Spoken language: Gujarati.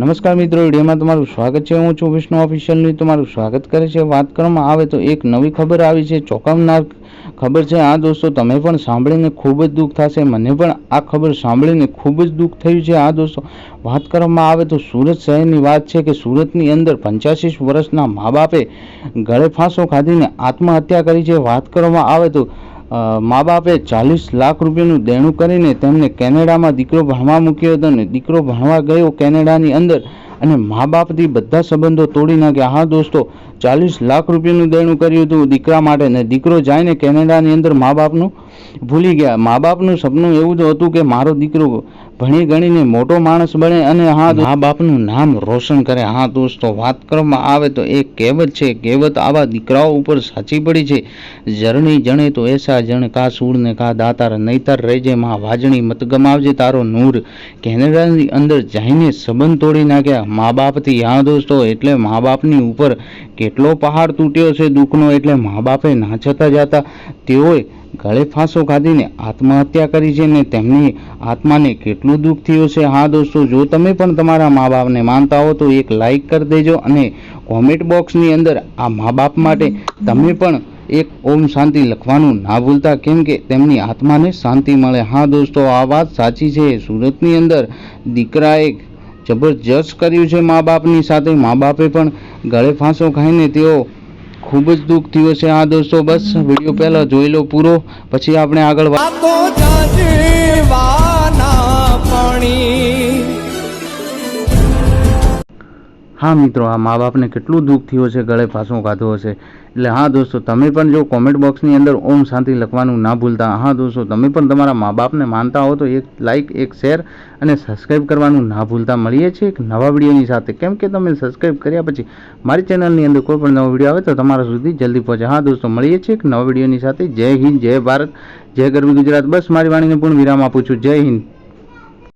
નમસ્કાર મિત્રો, વિડીયોમાં તમારું સ્વાગત છે। હું છું વિષ્ણુ ઓફિશિયલ ન્યૂઝ, તમારું સ્વાગત કરે છે। વાત કરવામાં આવે તો એક નવી ખબર આવી છે, ચોંકાવનાર ખબર છે। આ દોસ્તો તમે પણ સાંભળીને ખૂબ જ દુઃખ થશે, મને પણ આ ખબર સાંભળીને ખૂબ જ દુઃખ થયું છે। આ દોસ્તો વાત કરવામાં આવે તો સુરત શહેરની વાત છે કે સુરતની અંદર 85 વર્ષના મા બાપે ગળે ફાંસો ખાધીને આત્મહત્યા કરી છે। વાત કરવામાં આવે તો મા બાપે 40 લાખ રૂપિયાનું દેણું કરીને તેમને કેનેડામાં દીકરો ભણવા મૂક્યો હતો અને દીકરો ભણવા ગયો કેનેડાની અંદર અને મા બાપથી બધા સંબંધો તોડી નાખ્યા। હા દોસ્તો, 40 લાખ રૂપિયાનું દેણું કર્યું હતું દીકરા માટે અને દીકરો જઈને કેનેડાની અંદર મા બાપનું ભૂલી ગયા। મા બાપનું સપનું એવું જ હતું કે મારો દીકરો ભણી ગણીને મોટો માણસ બને અને હા મા બાપનું નામ રોશન કરે। હા દોસ્તો, વાત કરવામાં આવે તો એક કહેવત છે, કહેવત આવા દીકરાઓ ઉપર સાચી પડી છે। જરણી જણે તો એસા જણ કા સૂર ને કા દાતાર, નહીતર રહેજે માં વાજણી મત ગમાવજે તારો નૂર। કેનેડાની અંદર જઈને સંબંધ તોડી નાખ્યા મા બાપથી। હા દોસ્તો, એટલે મા બાપની ઉપર કેટલો પહાડ તૂટ્યો છે દુઃખનો, એટલે મા બાપે ના છતાં જતા તેઓએ ગળે ફાંસો ખાધીને આત્મહત્યા કરી છે ને તેમની આત્માને કેટલું દુઃખ થયું છે। હા દોસ્તો, જો તમે પણ તમારા મા બાપને માનતા હો તો એક લાઈક કરી દેજો અને કોમેન્ટ બોક્સની અંદર આ મા બાપ માટે તમે પણ એક ઓમ શાંતિ લખવાનું ના ભૂલતા, કેમ કે તેમની આત્માને શાંતિ મળે। હા દોસ્તો, આ વાત સાચી છે। સુરતની અંદર દીકરાએ જબરજસ્ત કર્યું છે મા બાપની સાથે, મા બાપે પણ ગળે ફાંસો ખાઈને તેઓ ખૂબ જ દુઃખ થયું છે। હા દોસ્તો, બસ વિડીયો પહેલા જોઈ લો પૂરો, પછી આપણે આગળ હા મિત્રો, આ મા બાપને કેટલું દુઃખ થયું હશે, ગળે ફાંસો ખાધો હશે। એટલે હા દોસ્તો, તમે પણ જો કોમેન્ટ બોક્સની અંદર ઓમ શાંતિ લખવાનું ના ભૂલતા। હા દોસ્તો, તમે પણ તમારા મા બાપને માનતા હો તો એક લાઈક, એક શેર અને સબસ્ક્રાઈબ કરવાનું ના ભૂલતા। મળીએ છીએ એક નવા વિડીયોની સાથે, કેમ કે તમે સબસ્ક્રાઈબ કર્યા પછી મારી ચેનલની અંદર કોઈ પણ નવો વિડીયો આવે તો તમારા સુધી જલ્દી પહોંચે। હા દોસ્તો, મળીએ છીએ એક નવા વિડીયોની સાથે। જય હિન્દ, જય ભારત, જય ગરવી ગુજરાત। બસ મારી વાણીને પૂર્ણ વિરામ આપું છું। જય હિન્દ।